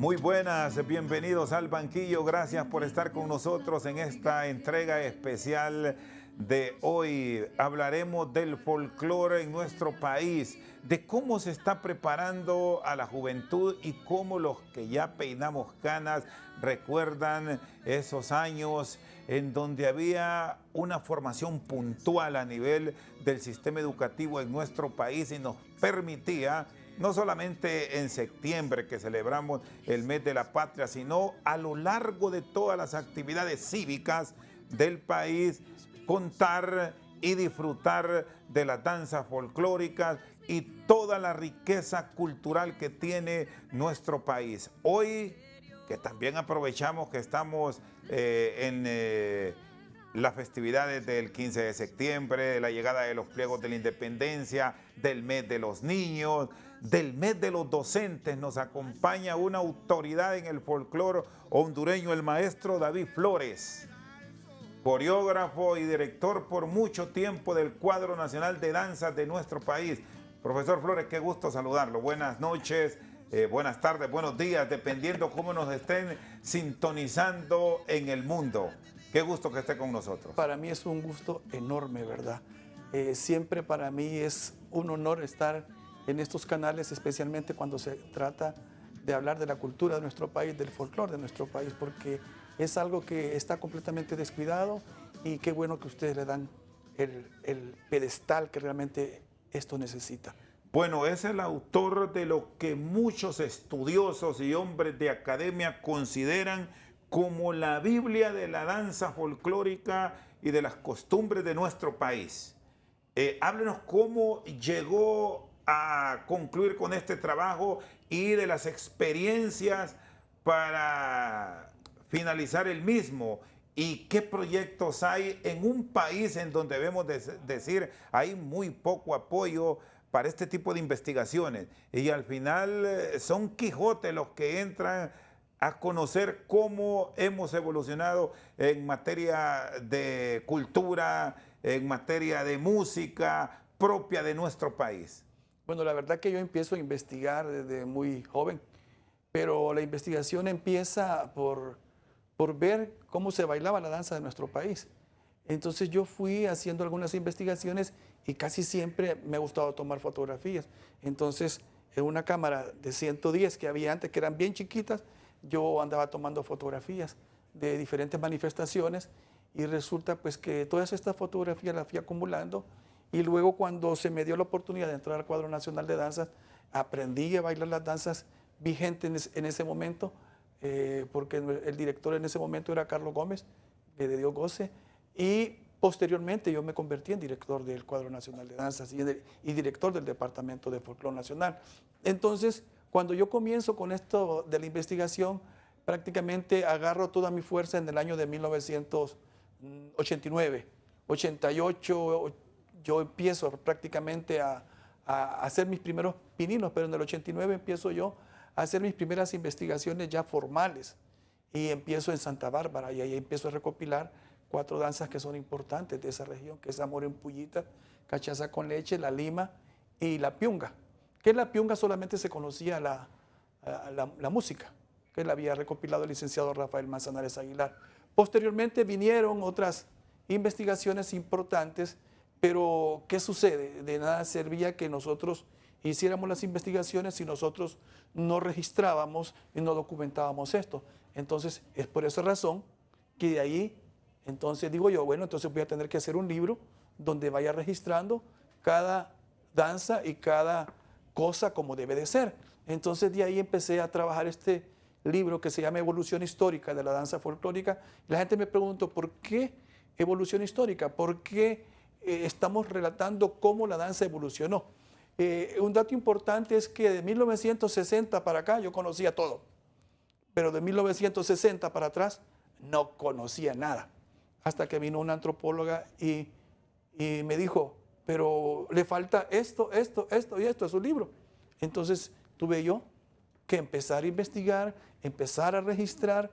Muy buenas, bienvenidos al banquillo. Gracias por estar con nosotros en esta entrega especial de hoy. Hablaremos del folclore en nuestro país, de cómo se está preparando a la juventud y cómo los que ya peinamos canas recuerdan esos años en donde había una formación puntual a nivel del sistema educativo en nuestro país y nos permitía, no solamente en septiembre que celebramos el mes de la patria, sino a lo largo de todas las actividades cívicas del país, contar y disfrutar de las danzas folclóricas y toda la riqueza cultural que tiene nuestro país. Hoy, que también aprovechamos que estamos en las festividades del 15 de septiembre, de la llegada de los pliegos de la independencia, del mes de los niños, del mes de los docentes, nos acompaña una autoridad en el folclore hondureño, el maestro David Flores, coreógrafo y director por mucho tiempo del Cuadro Nacional de Danzas de nuestro país. Profesor Flores, qué gusto saludarlo. Buenas noches, buenas tardes, buenos días, dependiendo cómo nos estén sintonizando en el mundo. Qué gusto que esté con nosotros. Para mí es un gusto enorme, ¿verdad? Siempre para mí es un honor estar en estos canales, especialmente cuando se trata de hablar de la cultura de nuestro país, del folclore de nuestro país, porque es algo que está completamente descuidado y qué bueno que ustedes le dan el pedestal que realmente esto necesita. Bueno, es el autor de lo que muchos estudiosos y hombres de academia consideran como la Biblia de la danza folclórica y de las costumbres de nuestro país. Háblenos cómo llegó a concluir con este trabajo y de las experiencias para finalizar el mismo y qué proyectos hay en un país en donde debemos decir hay muy poco apoyo para este tipo de investigaciones y al final son Quijotes los que entran a conocer cómo hemos evolucionado en materia de cultura, en materia de música propia de nuestro país. Bueno, la verdad que yo empiezo a investigar desde muy joven, pero la investigación empieza por ver cómo se bailaba la danza de nuestro país. Entonces yo fui haciendo algunas investigaciones y casi siempre me ha gustado tomar fotografías. Entonces, en una cámara de 110 que había antes, que eran bien chiquitas, yo andaba tomando fotografías de diferentes manifestaciones y resulta pues que todas estas fotografías las fui acumulando y luego cuando se me dio la oportunidad de entrar al Cuadro Nacional de Danzas, aprendí a bailar las danzas vigentes en ese momento, porque el director en ese momento era Carlos Gómez, que le dio goce, y posteriormente yo me convertí en director del Cuadro Nacional de Danzas y director del Departamento de Folclore Nacional. Entonces, cuando yo comienzo con esto de la investigación, prácticamente agarro toda mi fuerza en el año de 1989, 88, yo empiezo prácticamente a hacer mis primeros pininos, pero en el 89 empiezo yo a hacer mis primeras investigaciones ya formales y empiezo en Santa Bárbara y ahí empiezo a recopilar 4 danzas que son importantes de esa región, que es Amor en Pullita, Cachaza con Leche, la Lima y la Piunga. Que en la Piunga solamente se conocía la música, que la había recopilado el licenciado Rafael Manzanares Aguilar. Posteriormente vinieron otras investigaciones importantes, pero ¿qué sucede? De nada servía que nosotros hiciéramos las investigaciones si nosotros no registrábamos y no documentábamos esto. Entonces, es por esa razón que de ahí, entonces digo yo, bueno, entonces voy a tener que hacer un libro donde vaya registrando cada danza y cada cosa como debe de ser. Entonces de ahí empecé a trabajar este libro que se llama Evolución Histórica de la Danza Folclórica. La gente me preguntó, ¿por qué evolución histórica? ¿Por qué estamos relatando cómo la danza evolucionó? Un dato importante es que de 1960 para acá yo conocía todo, pero de 1960 para atrás no conocía nada. Hasta que vino una antropóloga y me dijo, pero le falta esto y esto a su libro. Entonces tuve yo que empezar a investigar, empezar a registrar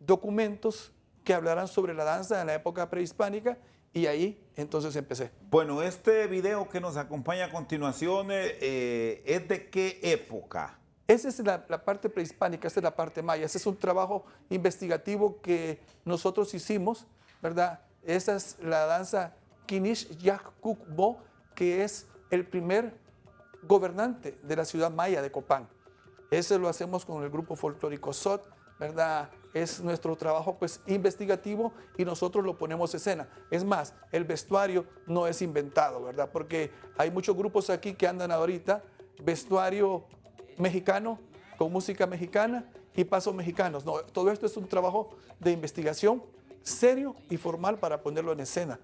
documentos que hablaran sobre la danza en la época prehispánica y ahí entonces empecé. Bueno, este video que nos acompaña a continuación es de qué época. Esa es la parte prehispánica, esa es la parte maya. Ese es un trabajo investigativo que nosotros hicimos, ¿verdad? Esa es la danza Kinish Yakukbo, que es el primer gobernante de la ciudad maya de Copán. Ese lo hacemos con el grupo folclórico SOT, ¿verdad? Es nuestro trabajo pues investigativo y nosotros lo ponemos en escena. Es más, el vestuario no es inventado, ¿verdad? Porque hay muchos grupos aquí que andan ahorita, vestuario mexicano, con música mexicana y pasos mexicanos. No, todo esto es un trabajo de investigación serio y formal para ponerlo en escena.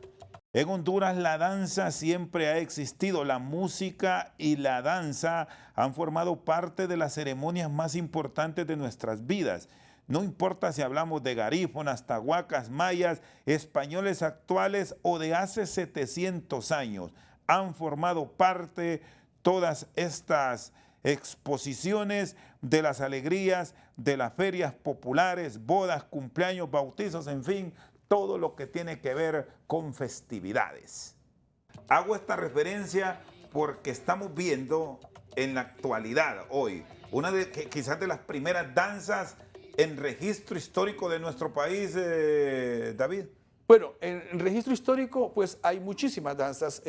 En Honduras la danza siempre ha existido. La música y la danza han formado parte de las ceremonias más importantes de nuestras vidas. No importa si hablamos de garífonas, tahuacas, mayas, españoles actuales o de hace 700 años. Han formado parte todas estas exposiciones de las alegrías, de las ferias populares, bodas, cumpleaños, bautizos, en fin, todo lo que tiene que ver con festividades. Hago esta referencia porque estamos viendo en la actualidad hoy una de quizás de las primeras danzas en registro histórico de nuestro país, David. Bueno, en registro histórico pues hay muchísimas danzas,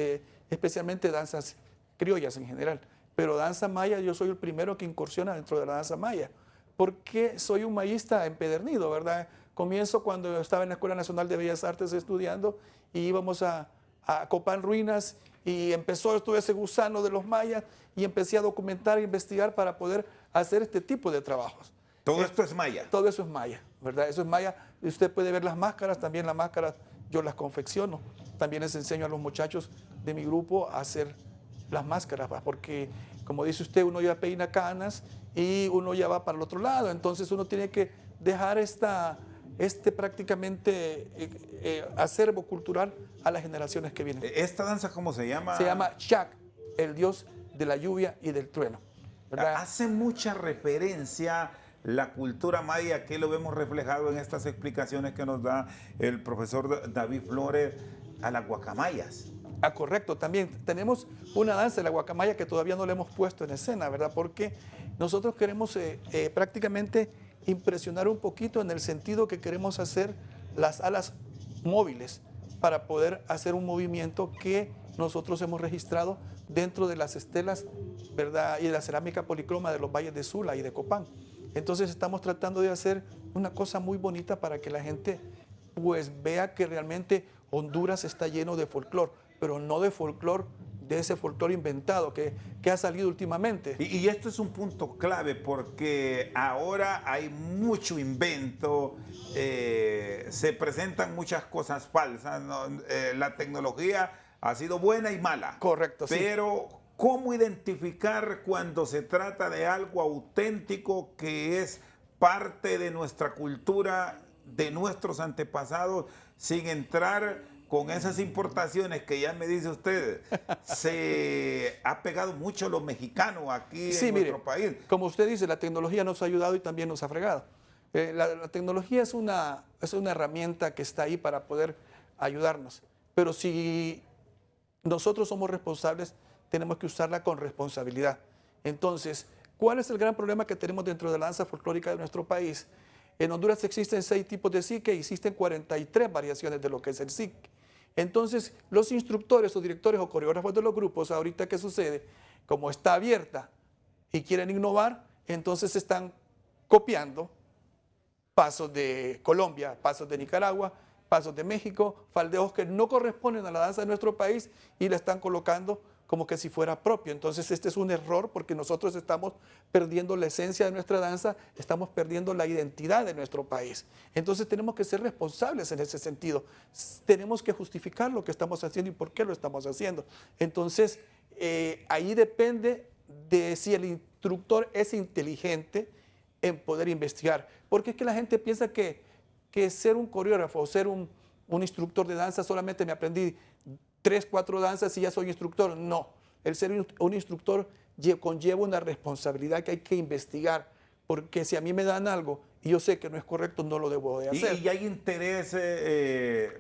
especialmente danzas criollas en general, pero danza maya yo soy el primero que incursiona dentro de la danza maya, porque soy un mayista empedernido, ¿verdad? Comienzo cuando estaba en la Escuela Nacional de Bellas Artes estudiando y íbamos a Copán Ruinas y empezó todo ese gusano de los mayas y empecé a documentar e investigar para poder hacer este tipo de trabajos. Todo esto es maya. Todo eso es maya, ¿verdad? Eso es maya. Usted puede ver las máscaras, también las máscaras yo las confecciono. También les enseño a los muchachos de mi grupo a hacer las máscaras, porque como dice usted, uno ya peina canas y uno ya va para el otro lado. Entonces uno tiene que dejar prácticamente acervo cultural a las generaciones que vienen. ¿Esta danza cómo se llama? Se llama Chac, el dios de la lluvia y del trueno, ¿verdad? Hace mucha referencia la cultura maya, aquí lo vemos reflejado en estas explicaciones que nos da el profesor David Flores, a las guacamayas. Ah, correcto, también tenemos una danza de la guacamaya que todavía no la hemos puesto en escena, ¿verdad? Porque nosotros queremos prácticamente impresionar un poquito en el sentido que queremos hacer las alas móviles para poder hacer un movimiento que nosotros hemos registrado dentro de las estelas, ¿verdad? Y de la cerámica policroma de los valles de Sula y de Copán. Entonces estamos tratando de hacer una cosa muy bonita para que la gente pues vea que realmente Honduras está lleno de folclore, pero no de folclore, de ese folclore inventado que ha salido últimamente. Y esto es un punto clave porque ahora hay mucho invento, se presentan muchas cosas falsas, ¿no? La tecnología ha sido buena y mala. Correcto, sí. Pero ¿cómo identificar cuando se trata de algo auténtico que es parte de nuestra cultura, de nuestros antepasados, sin entrar con esas importaciones que ya me dice usted? Se ha pegado mucho los mexicanos aquí en nuestro país. Como usted dice, la tecnología nos ha ayudado y también nos ha fregado. La tecnología es una herramienta que está ahí para poder ayudarnos, pero si nosotros somos responsables, tenemos que usarla con responsabilidad. Entonces, ¿cuál es el gran problema que tenemos dentro de la danza folclórica de nuestro país? En Honduras existen 6 tipos de psique y existen 43 variaciones de lo que es el psique. Entonces, los instructores o directores o coreógrafos de los grupos, ahorita, ¿qué sucede? Como está abierta y quieren innovar, entonces están copiando pasos de Colombia, pasos de Nicaragua, pasos de México, faldeos que no corresponden a la danza de nuestro país y la están colocando como que si fuera propio. Entonces este es un error porque nosotros estamos perdiendo la esencia de nuestra danza, estamos perdiendo la identidad de nuestro país. Entonces tenemos que ser responsables en ese sentido. Tenemos que justificar lo que estamos haciendo y por qué lo estamos haciendo. Entonces ahí depende de si el instructor es inteligente en poder investigar. Porque es que la gente piensa que ser un coreógrafo o ser un instructor de danza solamente me aprendí 3, 4 danzas y ya soy instructor. No, el ser un instructor conlleva una responsabilidad que hay que investigar, porque si a mí me dan algo y yo sé que no es correcto, no lo debo de hacer. Y hay interés,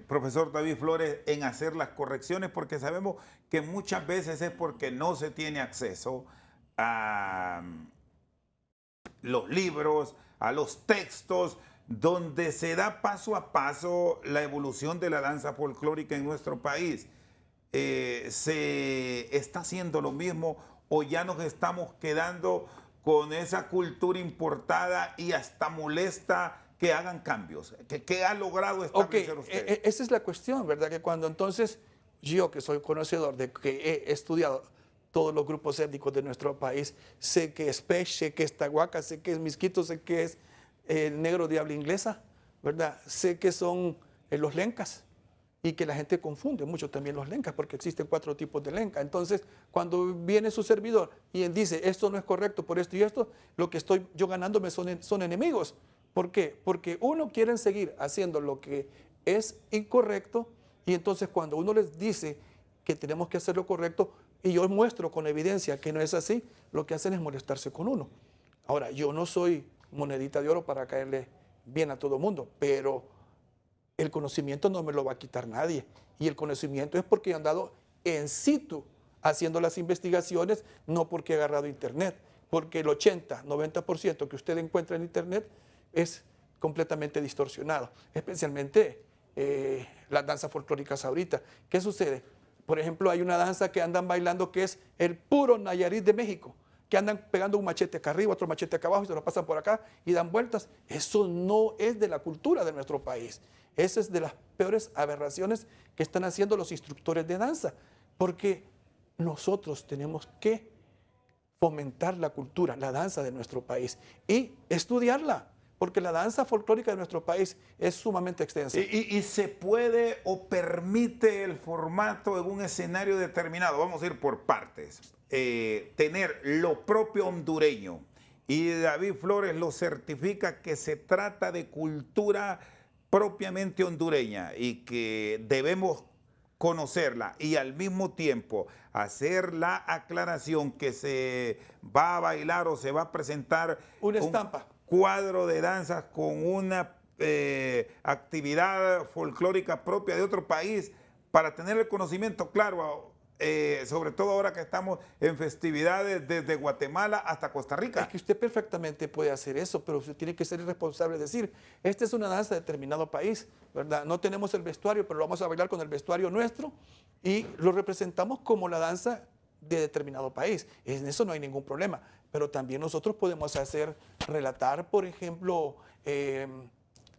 profesor David Flores, en hacer las correcciones, porque sabemos que muchas veces es porque no se tiene acceso a los libros, a los textos, donde se da paso a paso la evolución de la danza folclórica en nuestro país. ¿Se está haciendo lo mismo o ya nos estamos quedando con esa cultura importada y hasta molesta que hagan cambios? ¿Qué ha logrado establecer usted? Esa es la cuestión, ¿verdad? Que cuando entonces yo, que soy conocedor de que he estudiado todos los grupos étnicos de nuestro país, sé que es Pech, sé que es Tahuaca, sé que es Misquito, sé que es el negro de habla inglesa, ¿verdad? Sé que son los lencas y que la gente confunde mucho también los lencas porque existen 4 tipos de lenca. Entonces, cuando viene su servidor y él dice, esto no es correcto por esto y esto, lo que estoy yo ganándome son enemigos. ¿Por qué? Porque uno quiere seguir haciendo lo que es incorrecto y entonces cuando uno les dice que tenemos que hacer lo correcto y yo muestro con evidencia que no es así, lo que hacen es molestarse con uno. Ahora, yo no soy monedita de oro para caerle bien a todo mundo, pero el conocimiento no me lo va a quitar nadie. Y el conocimiento es porque he andado en situ haciendo las investigaciones, no porque he agarrado internet. Porque el 80-90% que usted encuentra en internet es completamente distorsionado, especialmente las danzas folclóricas ahorita. ¿Qué sucede? Por ejemplo, hay una danza que andan bailando que es el puro Nayarit de México, que andan pegando un machete acá arriba, otro machete acá abajo y se lo pasan por acá y dan vueltas. Eso no es de la cultura de nuestro país. Esa es de las peores aberraciones que están haciendo los instructores de danza, porque nosotros tenemos que fomentar la cultura, la danza de nuestro país y estudiarla, porque la danza folclórica de nuestro país es sumamente extensa. ¿Y se puede o permite el formato en un escenario determinado? Vamos a ir por partes. Tener lo propio hondureño, y David Flores lo certifica que se trata de cultura propiamente hondureña y que debemos conocerla y al mismo tiempo hacer la aclaración que se va a bailar o se va a presentar una estampa, cuadro de danzas con una actividad folclórica propia de otro país para tener el conocimiento claro, sobre todo ahora que estamos en festividades desde Guatemala hasta Costa Rica. Es que usted perfectamente puede hacer eso, pero usted tiene que ser responsable de decir, esta es una danza de determinado país, ¿verdad? No tenemos el vestuario, pero lo vamos a bailar con el vestuario nuestro y lo representamos como la danza de determinado país. En eso no hay ningún problema, pero también nosotros podemos relatar, por ejemplo,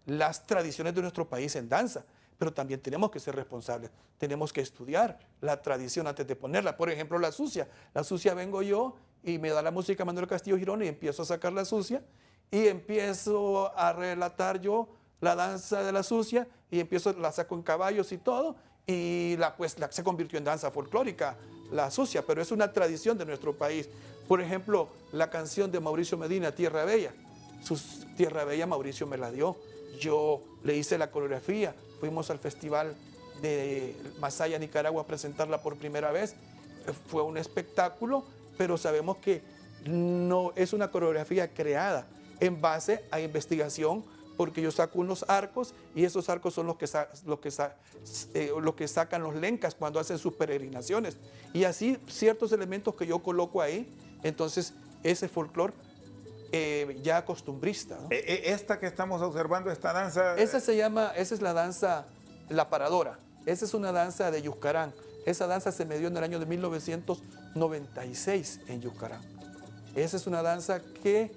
las tradiciones de nuestro país en danza. Pero también tenemos que ser responsables, tenemos que estudiar la tradición antes de ponerla. Por ejemplo, la sucia. La sucia vengo yo y me da la música Manuel Castillo Girón y empiezo a sacar la sucia y empiezo a relatar yo la danza de la sucia y la saco en caballos y todo y se convirtió en danza folclórica, la sucia, pero es una tradición de nuestro país. Por ejemplo, la canción de Mauricio Medina, Tierra Bella. Tierra Bella Mauricio me la dio. Yo le hice la coreografía, fuimos al festival de Masaya, Nicaragua, a presentarla por primera vez. Fue un espectáculo, pero sabemos que no es una coreografía creada en base a investigación, porque yo saco unos arcos y esos arcos son los que sacan los lencas cuando hacen sus peregrinaciones. Y así ciertos elementos que yo coloco ahí, entonces ese folclore ya costumbrista, ¿no? Esta que estamos observando, esta danza... Esa es la danza La Paradora. Esa es una danza de Yuscarán. Esa danza se me dio en el año de 1996 en Yuscarán. Esa es una danza que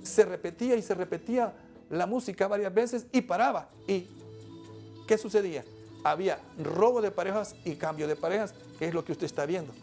se repetía y se repetía la música varias veces y paraba. ¿Y qué sucedía? Había robo de parejas y cambio de parejas, que es lo que usted está viendo.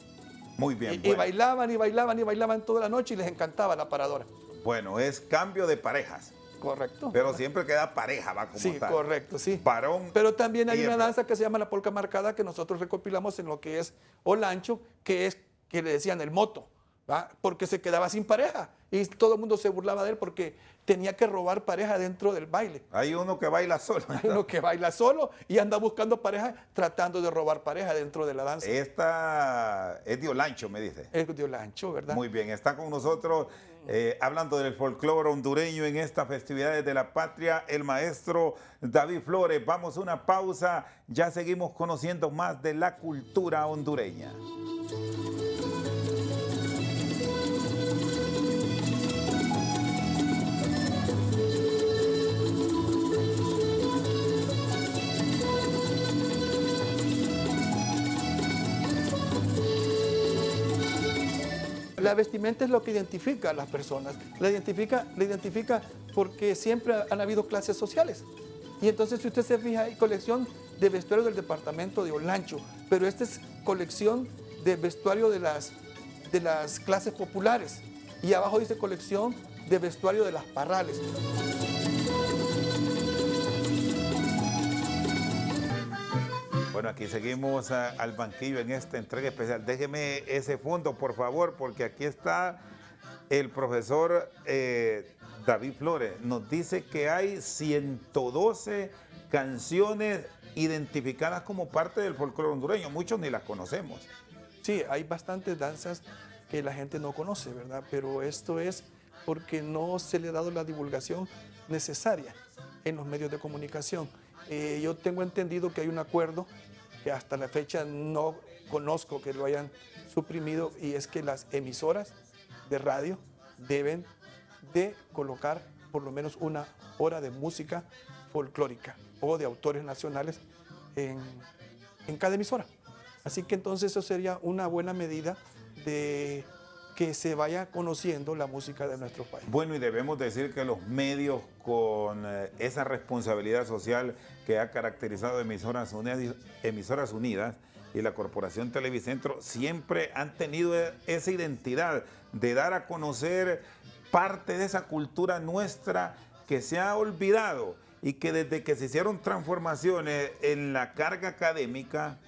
Muy bien. Y bailaban y bailaban y bailaban toda la noche y les encantaba La Paradora. Bueno, es cambio de parejas. Correcto. Pero siempre queda pareja, va como sí, tal. Correcto, sí. Varón. Pero también hay una danza que se llama la polca marcada que nosotros recopilamos en lo que es Olancho, que le decían el moto, ¿va? Porque se quedaba sin pareja y todo el mundo se burlaba de él porque tenía que robar pareja dentro del baile. Hay uno que baila solo. Hay uno que baila solo y anda buscando pareja tratando de robar pareja dentro de la danza. Esta es de Olancho, me dice. Es de Olancho, ¿verdad? Muy bien, está con nosotros hablando del folclore hondureño en estas festividades de la patria, el maestro David Flores. Vamos a una pausa, ya seguimos conociendo más de la cultura hondureña. La vestimenta es lo que identifica a las personas. La identifica porque siempre han habido clases sociales. Y entonces, si usted se fija, hay colección de vestuario del departamento de Olancho, pero esta es colección de vestuario de las clases populares. Y abajo dice colección de vestuario de las Parrales. Bueno, aquí seguimos al banquillo en esta entrega especial. Déjeme ese fondo, por favor, porque aquí está el profesor David Flores. Nos dice que hay 112 canciones identificadas como parte del folclore hondureño. Muchos ni las conocemos. Sí, hay bastantes danzas que la gente no conoce, ¿verdad? Pero esto es porque no se le ha dado la divulgación necesaria en los medios de comunicación. Yo tengo entendido que hay un acuerdo que hasta la fecha no conozco que lo hayan suprimido, y es que las emisoras de radio deben de colocar por lo menos una hora de música folclórica o de autores nacionales en cada emisora. Así que entonces eso sería una buena medida de que se vaya conociendo la música de nuestro país. Bueno, y debemos decir que los medios, con esa responsabilidad social que ha caracterizado Emisoras Unidas y la Corporación Televicentro, siempre han tenido esa identidad de dar a conocer parte de esa cultura nuestra que se ha olvidado, y que desde que se hicieron transformaciones en la carga académica,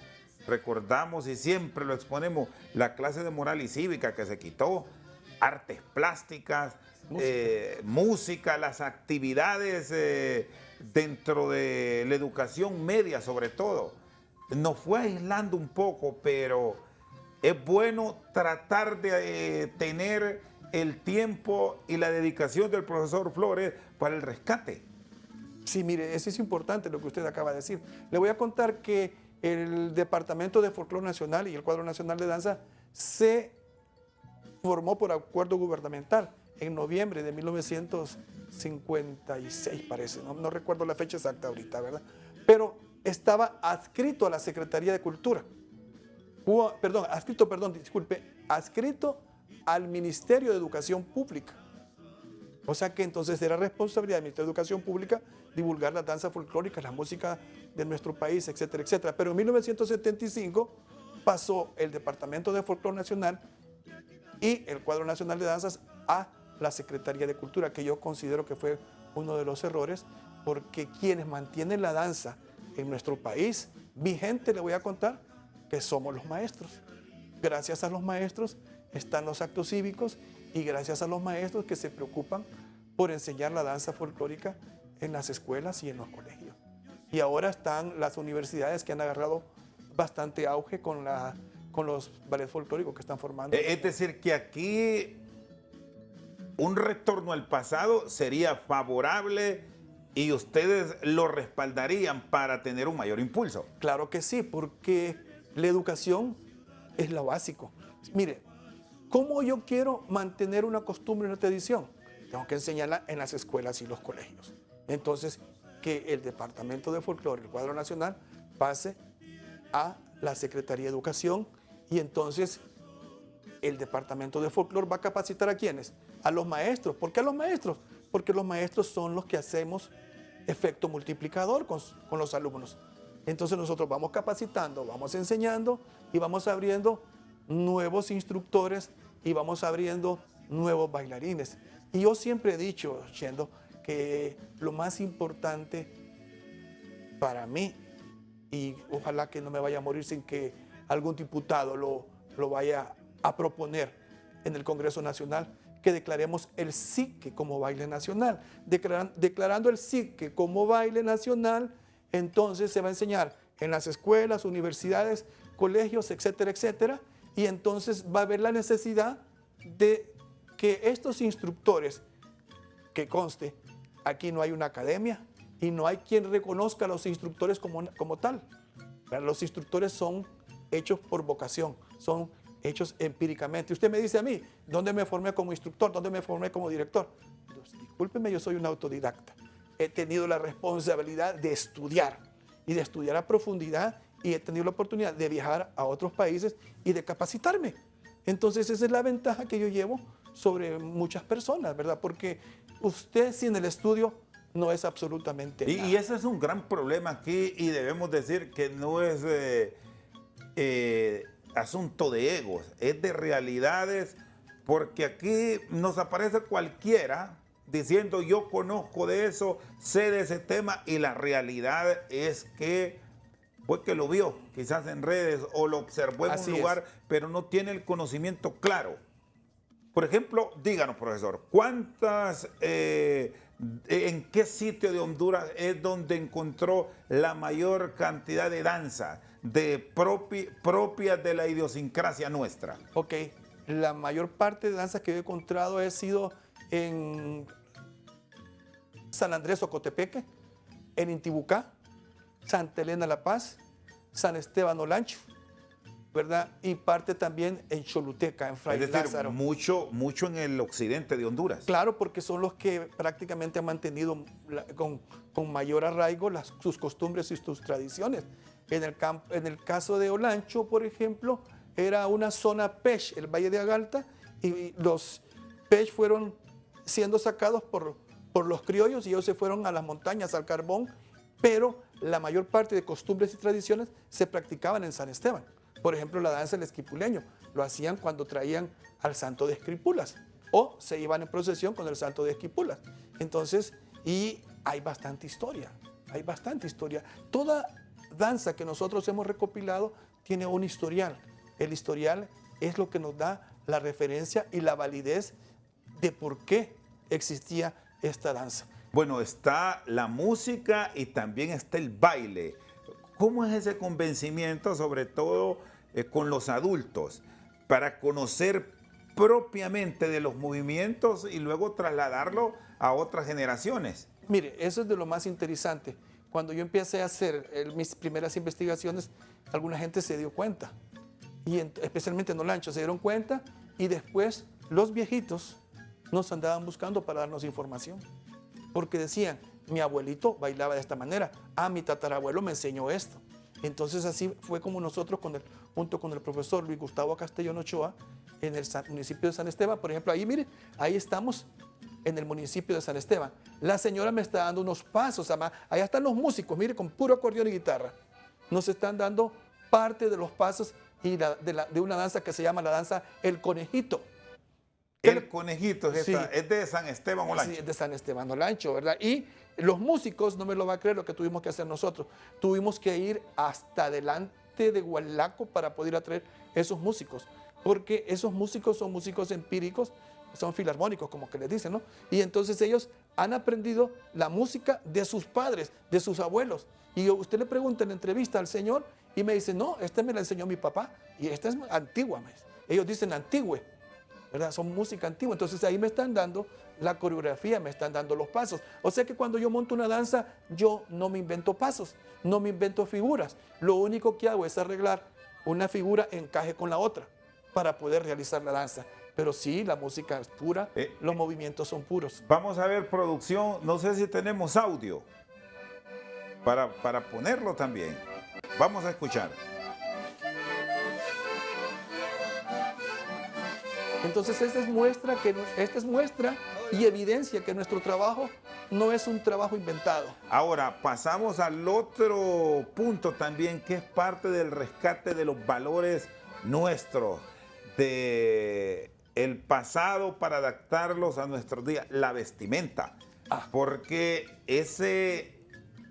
recordamos y siempre lo exponemos, la clase de moral y cívica que se quitó, artes plásticas, música, las actividades dentro de la educación media sobre todo. Nos fue aislando un poco, pero es bueno tratar de tener el tiempo y la dedicación del profesor Flores para el rescate. Sí, mire, eso es importante lo que usted acaba de decir. Le voy a contar que el Departamento de Folclore Nacional y el Cuadro Nacional de Danza se formó por acuerdo gubernamental en noviembre de 1956, parece. No recuerdo la fecha exacta ahorita, ¿verdad? Pero estaba adscrito a la Secretaría de Cultura. Adscrito al Ministerio de Educación Pública. O sea que entonces era responsabilidad del Ministerio de Educación Pública divulgar las danzas folclóricas, la música de nuestro país, etcétera, etcétera. Pero en 1975 pasó el Departamento de Folclore Nacional y el Cuadro Nacional de Danzas a la Secretaría de Cultura, que yo considero que fue uno de los errores, porque quienes mantienen la danza en nuestro país vigente, le voy a contar, que somos los maestros. Gracias a los maestros están los actos cívicos, y gracias a los maestros que se preocupan por enseñar la danza folclórica en las escuelas y en los colegios. Y ahora están las universidades que han agarrado bastante auge con los ballets folclóricos que están formando. Es decir, que aquí un retorno al pasado sería favorable y ustedes lo respaldarían para tener un mayor impulso. Claro que sí, porque la educación es lo básico. Mire, ¿cómo yo quiero mantener una costumbre, una tradición? Tengo que enseñarla en las escuelas y los colegios. Entonces, que el Departamento de Folclore, el Cuadro Nacional, pase a la Secretaría de Educación, y entonces el Departamento de Folclore va a capacitar ¿a quiénes? A los maestros. ¿Por qué a los maestros? Porque los maestros son los que hacemos efecto multiplicador con los alumnos. Entonces nosotros vamos capacitando, vamos enseñando y vamos abriendo nuevos instructores y vamos abriendo nuevos bailarines. Y yo siempre he dicho, Chendo, que lo más importante para mí, y ojalá que no me vaya a morir sin que algún diputado lo vaya a proponer en el Congreso Nacional, que declaremos el psique como baile nacional. Declarando el psique como baile nacional, entonces se va a enseñar en las escuelas, universidades, colegios, etcétera, etcétera, y entonces va a haber la necesidad de que estos instructores, que conste, aquí no hay una academia y no hay quien reconozca a los instructores como tal. Los instructores son hechos por vocación, son hechos empíricamente. Usted me dice a mí, ¿dónde me formé como instructor? ¿Dónde me formé como director? Pues, discúlpeme, yo soy un autodidacta. He tenido la responsabilidad de estudiar y de estudiar a profundidad, y he tenido la oportunidad de viajar a otros países y de capacitarme. Entonces esa es la ventaja que yo llevo sobre muchas personas, ¿verdad? Porque usted sin el estudio no es absolutamente nada. Y ese es un gran problema aquí y debemos decir que no es asunto de egos, es de realidades, porque aquí nos aparece cualquiera diciendo yo conozco de eso, sé de ese tema, y la realidad es que fue que lo vio quizás en redes o lo observó en Así un es. lugar, pero no tiene el conocimiento claro. Por ejemplo, díganos, profesor, ¿cuántas, en qué sitio de Honduras es donde encontró la mayor cantidad de danza propias de la idiosincrasia nuestra? Ok, la mayor parte de danzas que yo he encontrado he sido en San Andrés Ocotepeque, en Intibucá, Santa Elena La Paz, San Esteban Olancho, ¿verdad? Y parte también en Choluteca, en Fray Es decir, Lázaro. mucho en el occidente de Honduras. Claro, porque son los que prácticamente han mantenido con mayor arraigo sus costumbres y sus tradiciones. En el caso de Olancho, por ejemplo, era una zona Pech, el Valle de Agalta, y los Pech fueron siendo sacados por los criollos y ellos se fueron a las montañas, al carbón, pero la mayor parte de costumbres y tradiciones se practicaban en San Esteban. Por ejemplo, la danza del esquipuleño lo hacían cuando traían al santo de Esquipulas o se iban en procesión con el santo de Esquipulas. Entonces, y hay bastante historia, hay bastante historia. Toda danza que nosotros hemos recopilado tiene un historial. El historial es lo que nos da la referencia y la validez de por qué existía esta danza. Bueno, está la música y también está el baile. ¿Cómo es ese convencimiento, sobre todo con los adultos, para conocer propiamente de los movimientos y luego trasladarlo a otras generaciones? Mire, eso es de lo más interesante. Cuando yo empecé a hacer mis primeras investigaciones, alguna gente se dio cuenta, y especialmente en Olancho se dieron cuenta, y después los viejitos nos andaban buscando para darnos información, porque decían, mi abuelito bailaba de esta manera, mi tatarabuelo me enseñó esto. Entonces así fue como nosotros, junto con el profesor Luis Gustavo Castellón Ochoa, en el municipio de San Esteban, por ejemplo, ahí mire, ahí estamos en el municipio de San Esteban. La señora me está dando unos pasos, allá están los músicos, mire, con puro acordeón y guitarra. Nos están dando parte de los pasos y de una danza que se llama la danza El Conejito. El Conejito Sí. es de San Esteban Olancho. Sí, es de San Esteban Olancho, ¿verdad? Y los músicos, no me lo va a creer lo que tuvimos que hacer nosotros. Tuvimos que ir hasta delante de Hualaco para poder atraer esos músicos, porque esos músicos son músicos empíricos, son filarmónicos, como que les dicen, ¿no? Y entonces ellos han aprendido la música de sus padres, de sus abuelos. Y usted le pregunta en la entrevista al señor y me dice, no, esta me la enseñó mi papá y esta es antigua. Ellos dicen antigüe, ¿verdad? Son música antigua. Entonces ahí me están dando la coreografía, me están dando los pasos. O sea que cuando yo monto una danza, yo no me invento pasos, no me invento figuras. Lo único que hago es arreglar una figura encaje con la otra para poder realizar la danza. Pero sí, la música es pura, los movimientos son puros. Vamos a ver, producción, no sé si tenemos audio para ponerlo también. Vamos a escuchar. Entonces esta es muestra y evidencia que nuestro trabajo no es un trabajo inventado. Ahora, pasamos al otro punto también, que es parte del rescate de los valores nuestros, de el pasado para adaptarlos a nuestros días, la vestimenta. Porque ese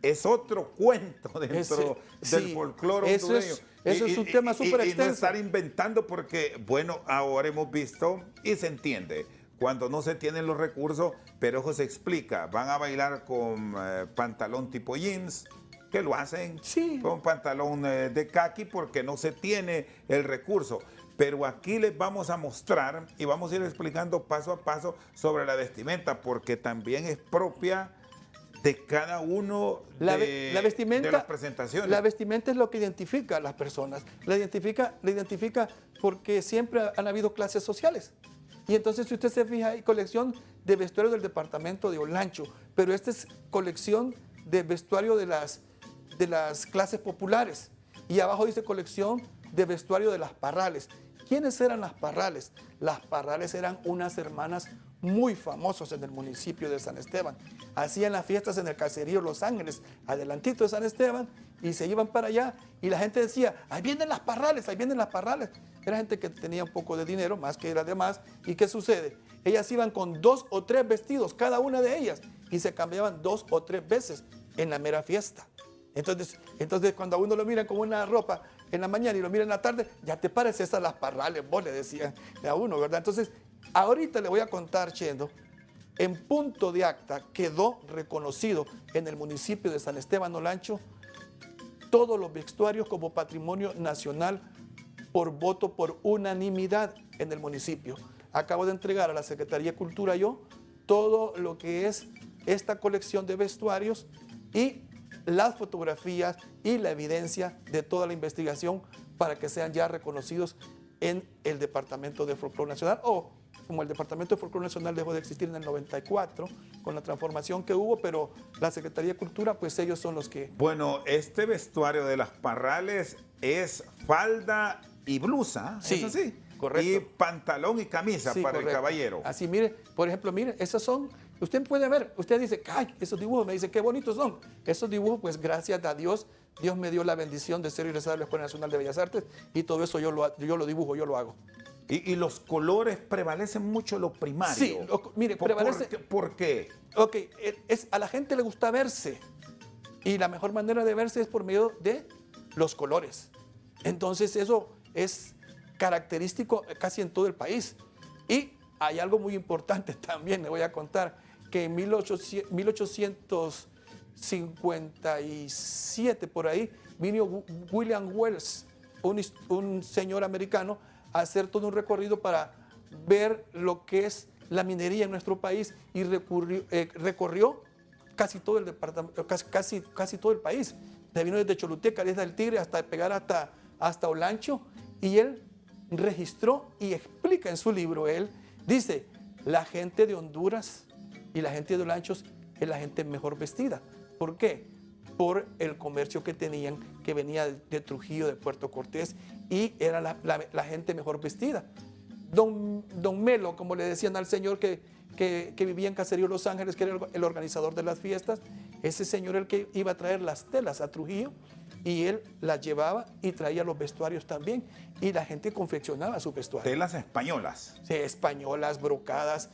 es otro cuento dentro del folclore hondureño. Eso es un tema súper extenso. Y no estar inventando porque, bueno, ahora hemos visto y se entiende, cuando no se tienen los recursos, pero eso se explica. Van a bailar con pantalón tipo jeans, que lo hacen con pantalón de caqui porque no se tiene el recurso. Pero aquí les vamos a mostrar y vamos a ir explicando paso a paso sobre la vestimenta, porque también es propia de cada uno de las presentaciones. La vestimenta es lo que identifica a las personas. La identifica porque siempre han habido clases sociales. Y entonces, si usted se fija, hay colección de vestuario del departamento de Olancho, pero esta es colección de vestuario de las clases populares. Y abajo dice colección de vestuario de las parrales. ¿Quiénes eran las Parrales? Las Parrales eran unas hermanas muy famosas en el municipio de San Esteban. Hacían las fiestas en el caserío Los Ángeles, adelantito de San Esteban, y se iban para allá, y la gente decía, ahí vienen las Parrales, ahí vienen las Parrales. Era gente que tenía un poco de dinero, más que era de más. ¿Y qué sucede? Ellas iban con 2 o 3 vestidos, cada una de ellas, y se cambiaban 2 o 3 veces en la mera fiesta. Entonces cuando a uno lo miran con una ropa en la mañana y lo miran en la tarde, ya te pareces a las Parrales, vos le decían a uno, ¿verdad? Entonces, ahorita le voy a contar, Chendo, en punto de acta quedó reconocido en el municipio de San Esteban Olancho todos los vestuarios como patrimonio nacional por voto por unanimidad en el municipio. Acabo de entregar a la Secretaría de Cultura yo todo lo que es esta colección de vestuarios y las fotografías y la evidencia de toda la investigación para que sean ya reconocidos en el Departamento de Folclore Nacional, o como el Departamento de Folclore Nacional dejó de existir en el 94 con la transformación que hubo, pero la Secretaría de Cultura, pues ellos son los que... Bueno, este vestuario de las Parrales es falda y blusa, Sí, ¿es así? correcto. Y pantalón y camisa Sí, para correcto. el caballero. Así, mire, por ejemplo, mire, esos son, usted puede ver, usted dice, ¡ay, esos dibujos! Me dice, ¡qué bonitos son! Esos dibujos, pues gracias a Dios, Dios me dio la bendición de ser egresado de la Escuela Nacional de Bellas Artes y todo eso yo lo dibujo, yo lo hago. Y los colores prevalecen mucho lo primario. Sí, mire, prevalece... ¿Por qué? Ok, a la gente le gusta verse y la mejor manera de verse es por medio de los colores. Entonces eso es característico casi en todo el país. Y hay algo muy importante también, le voy a contar, que en 1857 por ahí vino William Wells, un señor americano, a hacer todo un recorrido para ver lo que es la minería en nuestro país y recorrió casi todo el departamento, casi todo el país. Vino desde Choluteca, desde el Tigre, hasta pegar hasta Olancho, y él registró y explica en su libro, él dice, la gente de Honduras y la gente de Olanchos es la gente mejor vestida. ¿Por qué? Por el comercio que tenían, que venía de Trujillo, de Puerto Cortés, y era la gente mejor vestida. Don Melo, como le decían al señor que vivía en Caserío Los Ángeles, que era el organizador de las fiestas, ese señor el que iba a traer las telas a Trujillo, y él las llevaba y traía los vestuarios también, y la gente confeccionaba sus vestuarios. Telas españolas. Sí, españolas, brocadas,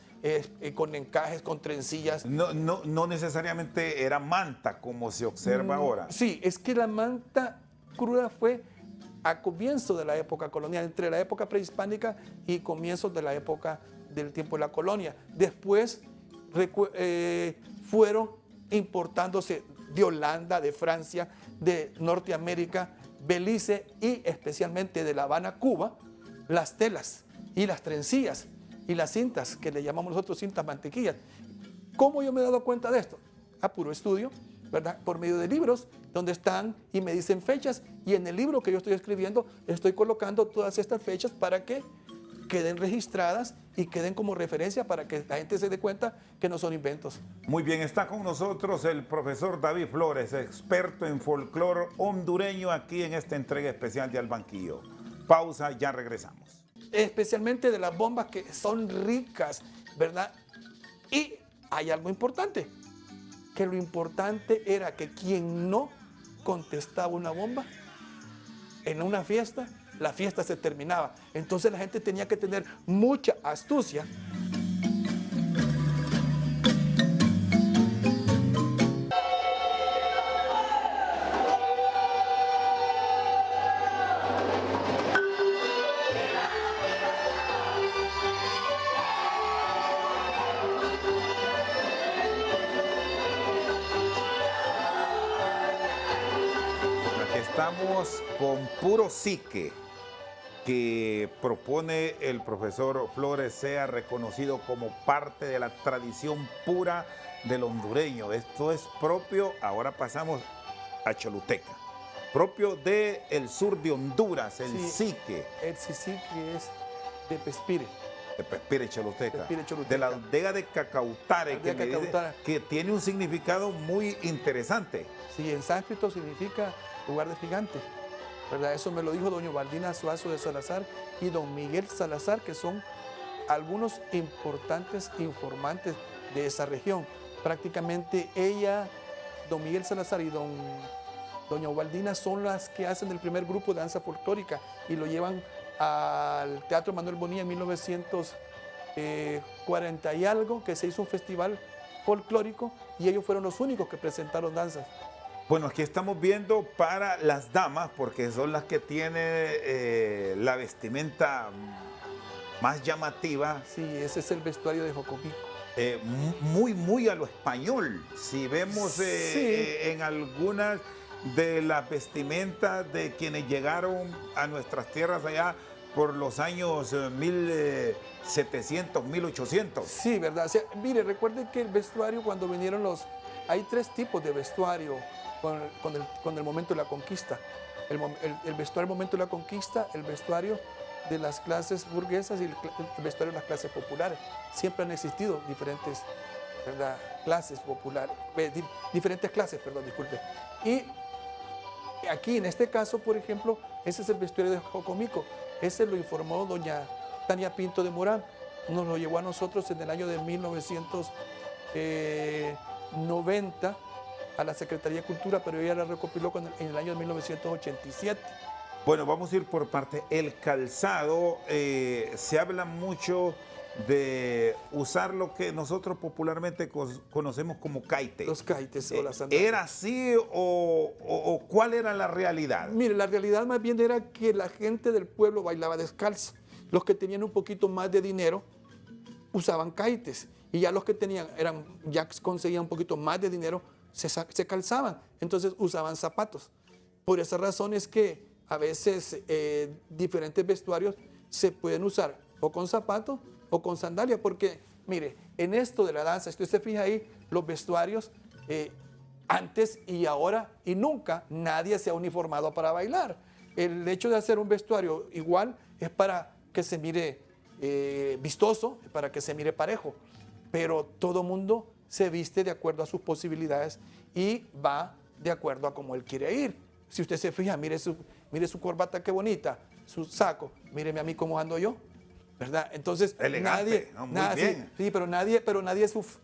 con encajes, con trencillas. No necesariamente era manta como se observa ahora. Sí, es que la manta cruda fue a comienzo de la época colonial, entre la época prehispánica y comienzos de la época del tiempo de la colonia. Después fueron importándose de Holanda, de Francia, de Norteamérica, Belice y especialmente de La Habana, Cuba, las telas y las trencillas y las cintas, que le llamamos nosotros cintas mantequillas. ¿Cómo yo me he dado cuenta de esto? A puro estudio, ¿verdad? Por medio de libros donde están y me dicen fechas, y en el libro que yo estoy escribiendo estoy colocando todas estas fechas para que queden registradas y queden como referencia para que la gente se dé cuenta que no son inventos. Muy bien, está con nosotros el profesor David Flores, experto en folclore hondureño, aquí en esta entrega especial de Al Banquillo. Pausa, ya regresamos. Especialmente de las bombas que son ricas, ¿verdad? Y hay algo importante, que lo importante era que quien no contestaba una bomba en una fiesta, la fiesta se terminaba. Entonces la gente tenía que tener mucha astucia. Estamos con puro psique, que propone el profesor Flores sea reconocido como parte de la tradición pura del hondureño. Esto es propio, ahora pasamos a Choluteca, propio del sur de Honduras, el psique. El psique es de Pespire. De Pespire, Choluteca. Pespire, Choluteca. De la aldea de Cacautare, Aldea Cacautare. que tiene un significado muy interesante. Sí, en sánscrito significa lugar de gigante. ¿verdad? Eso me lo dijo doña Valdina Suazo de Salazar y don Miguel Salazar, que son algunos importantes informantes de esa región. Prácticamente ella, don Miguel Salazar y doña Ubaldina son las que hacen el primer grupo de danza folclórica y lo llevan al Teatro Manuel Bonilla en 1940 y algo, que se hizo un festival folclórico y ellos fueron los únicos que presentaron danzas. Bueno, aquí estamos viendo para las damas, porque son las que tienen la vestimenta más llamativa. Sí, ese es el vestuario de Jocomico. Muy a lo español. Si vemos en algunas de las vestimentas de quienes llegaron a nuestras tierras allá por los años 1700, 1800. Sí, ¿verdad? O sea, mire, recuerden que el vestuario cuando vinieron hay tres tipos de vestuario con el momento de la conquista. El vestuario del momento de la conquista, el vestuario de las clases burguesas y el vestuario de las clases populares. Siempre han existido diferentes, ¿verdad?, clases populares, diferentes clases, perdón, disculpe. Y aquí, en este caso, por ejemplo, ese es el vestuario de Jocomico. Ese lo informó doña Tania Pinto de Morán. Nos lo llevó a nosotros en el año de 1990 a la Secretaría de Cultura, pero ella la recopiló en el año de 1987. Bueno, vamos a ir por parte. El calzado, se habla mucho de usar lo que nosotros popularmente conocemos como caite. Los caites o las sandalias. ¿Era así o cuál era la realidad? Mire, la realidad más bien era que la gente del pueblo bailaba descalzo. Los que tenían un poquito más de dinero usaban caites y ya los que ya conseguían un poquito más de dinero se calzaban, entonces usaban zapatos. Por esa razón es que a veces diferentes vestuarios se pueden usar o con zapatos o con sandalias, porque mire, en esto de la danza, si usted se fija ahí, los vestuarios antes y ahora y nunca nadie se ha uniformado para bailar. El hecho de hacer un vestuario igual es para que se mire vistoso, para que se mire parejo, pero todo mundo se viste de acuerdo a sus posibilidades y va de acuerdo a cómo él quiere ir. Si usted se fija, mire su corbata, qué bonita, su saco, míreme a mí cómo ando yo, ¿verdad? Entonces, elegante, muy bien. Sí, pero nadie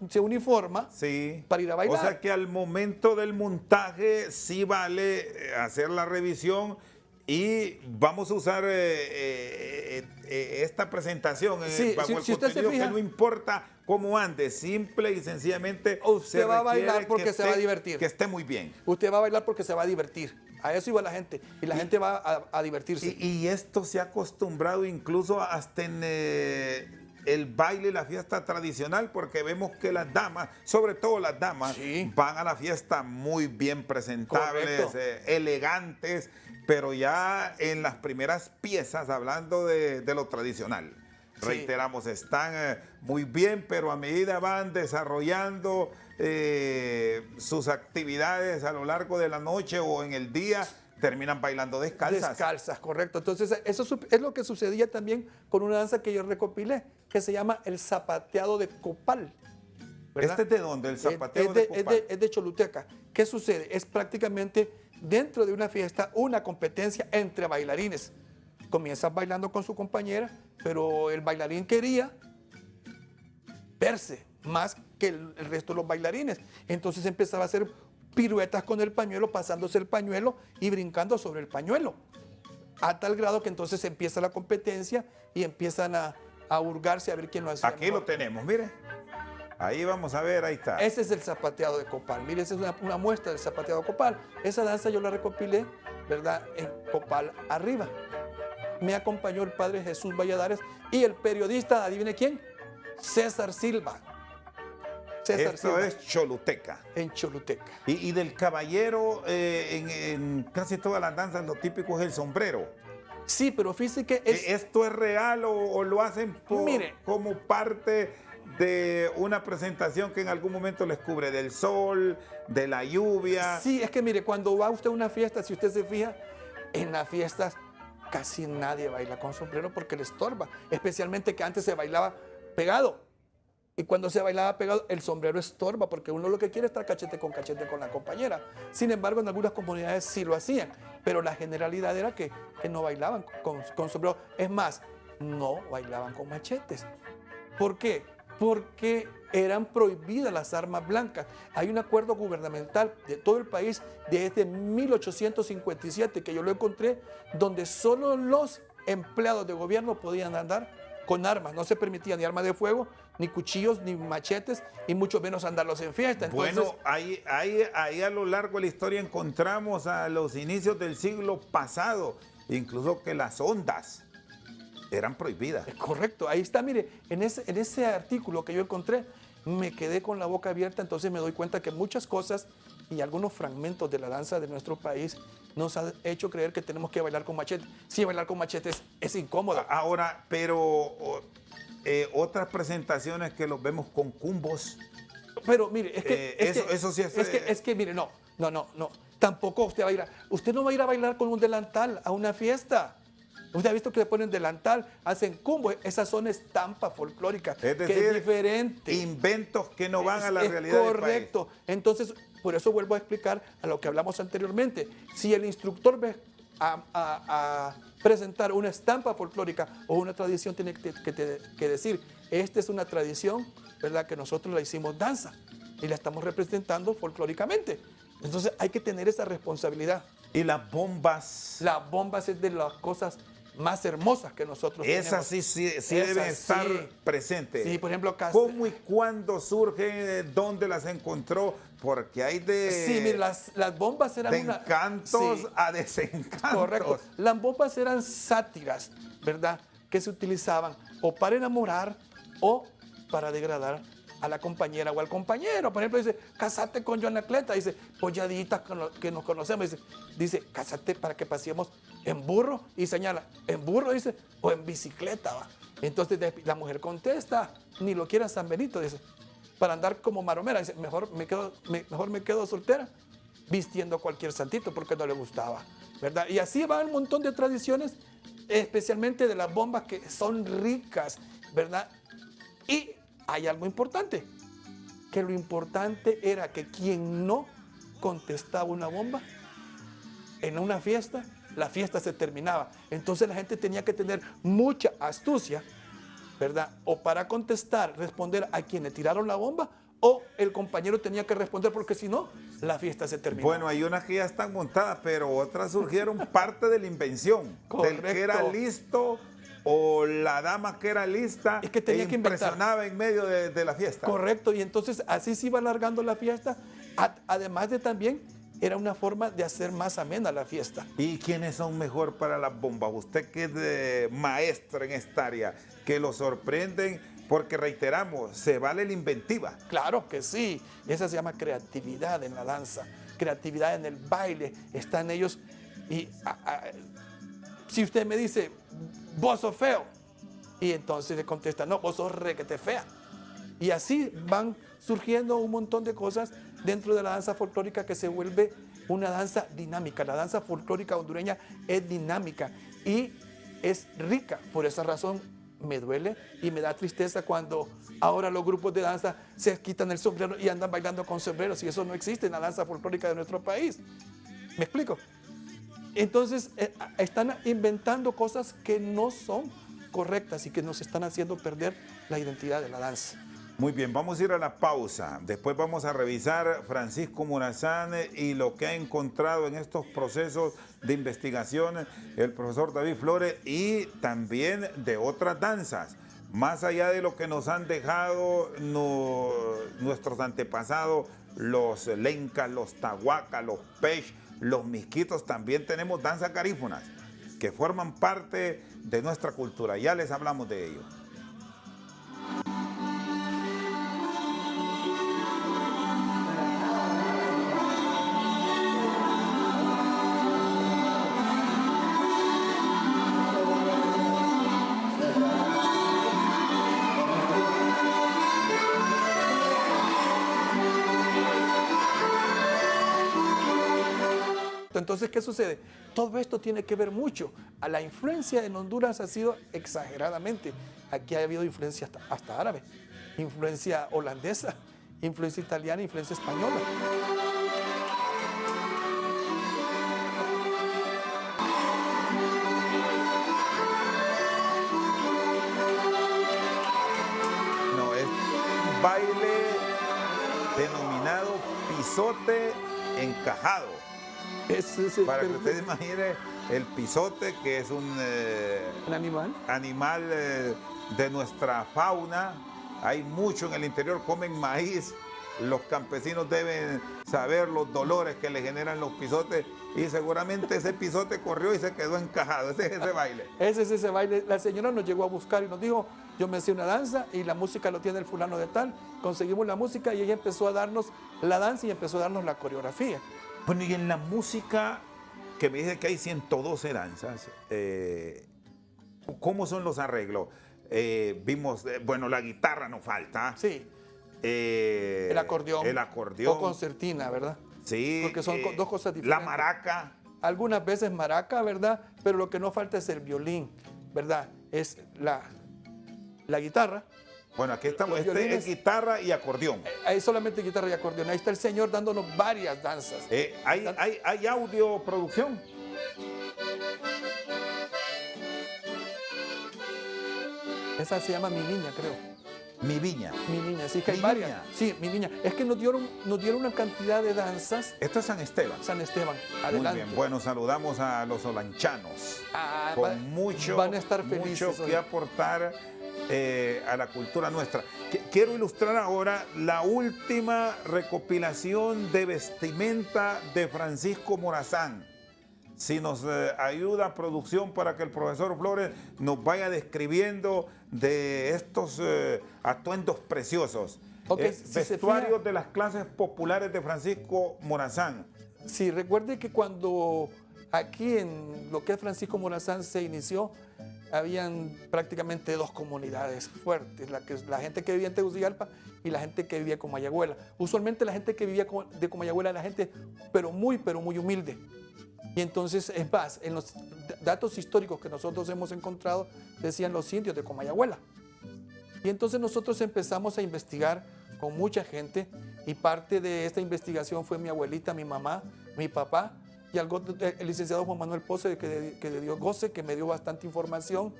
se uniforma para ir a bailar. O sea que al momento del montaje sí vale hacer la revisión y vamos a usar esta presentación bajo el contenido, que no importa cómo ande, simple y sencillamente usted va a bailar porque se va a divertir. Que esté muy bien. Usted va a bailar porque se va a divertir. A eso iba la gente. Y la gente va a divertirse. Y esto se ha acostumbrado incluso hasta en el baile y la fiesta tradicional, porque vemos que las damas, sobre todo las damas, van a la fiesta muy bien presentables, elegantes, pero ya en las primeras piezas, hablando de lo tradicional. Reiteramos, están muy bien, pero a medida van desarrollando sus actividades a lo largo de la noche o en el día, terminan bailando descalzas. Descalzas, correcto. Entonces, eso es lo que sucedía también con una danza que yo recopilé, que se llama el zapateado de copal. ¿Verdad? ¿Este es de dónde? El zapateado de copal. Es de Choluteca. ¿Qué sucede? Es prácticamente dentro de una fiesta una competencia entre bailarines. Comienzas bailando con su compañera, pero el bailarín quería verse más que el resto de los bailarines. Entonces empezaba a hacer piruetas con el pañuelo, pasándose el pañuelo y brincando sobre el pañuelo. A tal grado que entonces empieza la competencia y empiezan a hurgarse a ver quién lo hace. Aquí lo tenemos, mire. Ahí vamos a ver, ahí está. Ese es el zapateado de copal. Mire, esa es una muestra del zapateado de copal. Esa danza yo la recopilé, ¿verdad?, en Copal Arriba. Me acompañó el padre Jesús Valladares y el periodista, adivine quién, César Silva. Esto es Choluteca. En Choluteca. Y del caballero, en casi todas las danzas lo típico es el sombrero. Sí, pero fíjese que ¿Esto es real o lo hacen como parte de una presentación que en algún momento les cubre del sol, de la lluvia? Sí, es que mire, cuando va usted a una fiesta, si usted se fija, en las fiestas casi nadie baila con sombrero porque le estorba, especialmente que antes se bailaba pegado. Y cuando se bailaba pegado, el sombrero estorba porque uno lo que quiere es estar cachete con la compañera. Sin embargo, en algunas comunidades sí lo hacían. pero la generalidad era que no bailaban con sombrero. Es más, no bailaban con machetes. ¿Por qué? Porque eran prohibidas las armas blancas. Hay un acuerdo gubernamental de todo el país desde 1857, que yo lo encontré, donde solo los empleados de gobierno podían andar con armas. No se permitía ni armas de fuego, ni cuchillos, ni machetes, y mucho menos andarlos en fiesta. Entonces, bueno, ahí a lo largo de la historia encontramos a los inicios del siglo pasado, incluso que las ondas eran prohibidas. es correcto, ahí está, mire, en ese artículo que yo encontré, me quedé con la boca abierta, entonces me doy cuenta que muchas cosas y algunos fragmentos de la danza de nuestro país nos han hecho creer que tenemos que bailar con machetes. Sí, bailar con machetes es incómodo. Ahora, pero otras presentaciones que los vemos con cumbos. Pero mire, eso sí es que mire, no, tampoco usted va a ir usted no va a ir a bailar con un delantal a una fiesta. Usted ha visto que le ponen delantal, hacen cumbo, esas son estampa folclórica, Es decir, que es diferente. Inventos que no van a la Es realidad correcto. del país. Entonces, por eso vuelvo a explicar a lo que hablamos anteriormente. Si el instructor ve a presentar una estampa folclórica o una tradición, tiene que decir, esta es una tradición, ¿verdad?, que nosotros la hicimos danza y la estamos representando folclóricamente. Entonces hay que tener esa responsabilidad. Y las bombas. Las bombas es de las cosas más hermosas que nosotros Esas tenemos. sí Esas deben estar sí. presentes. Sí, por ejemplo, acá. ¿Cómo y cuándo surgen? ¿Dónde las encontró? Porque hay Sí, mire, las bombas eran de encantos sí, a desencantos. correcto. Las bombas eran sátiras, ¿verdad?, que se utilizaban o para enamorar o para degradar a la compañera o al compañero. Por ejemplo, dice, cásate con Joan Acleta. Dice, polladitas que nos conocemos. Dice, cásate para que paseemos en burro. Y señala, en burro, dice, o en bicicleta, va. Entonces la mujer contesta, ni lo quiera San Benito, dice, para andar como maromera. Dice, mejor me quedo soltera, vistiendo cualquier santito porque no le gustaba, ¿verdad? Y así va un montón de tradiciones, especialmente de las bombas, que son ricas, ¿verdad? Y hay algo importante, que lo importante era que quien no contestaba una bomba en una fiesta, la fiesta se terminaba. Entonces la gente tenía que tener mucha astucia, ¿verdad? O para contestar, responder a quien le tiraron la bomba, o el compañero tenía que responder, porque si no, la fiesta se terminaba. Bueno, hay unas que ya están montadas, pero otras surgieron parte de la invención. Del que era listo o la dama que era lista, es que tenía que impresionaba en medio de la fiesta. Correcto, y entonces así se iba alargando la fiesta, además de también era una forma de hacer más amena la fiesta. ¿Y quiénes son mejor para las bombas? Usted que es maestro en esta área, que lo sorprenden, porque reiteramos, se vale la inventiva. Claro que sí, esa se llama creatividad en la danza, creatividad en el baile, están ellos. Y si usted me dice, vos sos feo, y entonces le contesta, no, vos sos requete fea. Y así van surgiendo un montón de cosas dentro de la danza folclórica que se vuelve una danza dinámica. La danza folclórica hondureña es dinámica y es rica. Por esa razón me duele y me da tristeza cuando ahora los grupos de danza se quitan el sombrero y andan bailando con sombreros, y eso no existe en la danza folclórica de nuestro país. ¿Me explico? Entonces están inventando cosas que no son correctas y que nos están haciendo perder la identidad de la danza. Muy bien, vamos a ir a la pausa. Después vamos a revisar Francisco Morazán y lo que ha encontrado en estos procesos de investigación el profesor David Flores, y también de otras danzas, más allá de lo que nos han dejado nuestros antepasados, los lencas, los tahuacas, los pech, los misquitos. También tenemos danzas garífunas que forman parte de nuestra cultura. Ya les hablamos de ello. Entonces, ¿qué sucede? Todo esto tiene que ver mucho. A la influencia en Honduras ha sido exageradamente. Aquí ha habido influencia hasta árabe, influencia holandesa, influencia italiana, influencia española. encajado. Para que usted imagine el pisote, que es un animal de nuestra fauna. Hay mucho en el interior, comen maíz. Los campesinos deben saber los dolores que le generan los pisotes, y seguramente ese pisote corrió y se quedó encajado. Ese es ese baile. Ese es ese baile. La señora nos llegó a buscar y nos dijo, yo me hacía una danza y la música lo tiene el fulano de tal. Conseguimos la música y ella empezó a darnos la danza y empezó a darnos la coreografía. Bueno, y en la música, que me dice que hay 112 danzas, ¿cómo son los arreglos? Vimos, bueno, la guitarra no falta. Sí. El acordeón. El acordeón. O concertina, ¿verdad? Sí. Porque son dos cosas diferentes. La maraca. Algunas veces maraca, ¿verdad? Pero lo que no falta es el violín, ¿verdad? Es la guitarra. Bueno, aquí estamos. Este es guitarra y acordeón. Hay solamente guitarra y acordeón. Ahí está el señor dándonos varias danzas. ¿Hay audio producción? Esa se llama Mi Niña, creo. Mi Viña. Mi Niña, sí, que hay varias. Sí, Mi Niña. Es que nos dieron una cantidad de danzas. Esto es San Esteban. San Esteban, adelante. Muy bien, bueno, saludamos a los olanchanos. Con van a estar felices mucho que aportar a la cultura nuestra. Quiero ilustrar ahora la última recopilación de vestimenta de Francisco Morazán. Si nos ayuda producción para que el profesor Flores nos vaya describiendo de estos atuendos preciosos. Vestuarios de las clases populares de Francisco Morazán. Sí, recuerde que cuando aquí en lo que es Francisco Morazán se inició, habían prácticamente dos comunidades fuertes, la gente que vivía en Tegucigalpa y la gente que vivía en Comayagüela. Usualmente la gente que vivía de Comayagüela era la gente pero muy humilde. Y entonces, es más, en los datos históricos que nosotros hemos encontrado, decían los indios de Comayagüela. Y entonces nosotros empezamos a investigar con mucha gente, y parte de esta investigación fue mi abuelita, mi mamá, mi papá, y el licenciado Juan Manuel Posse, que dio goce, que me dio bastante información.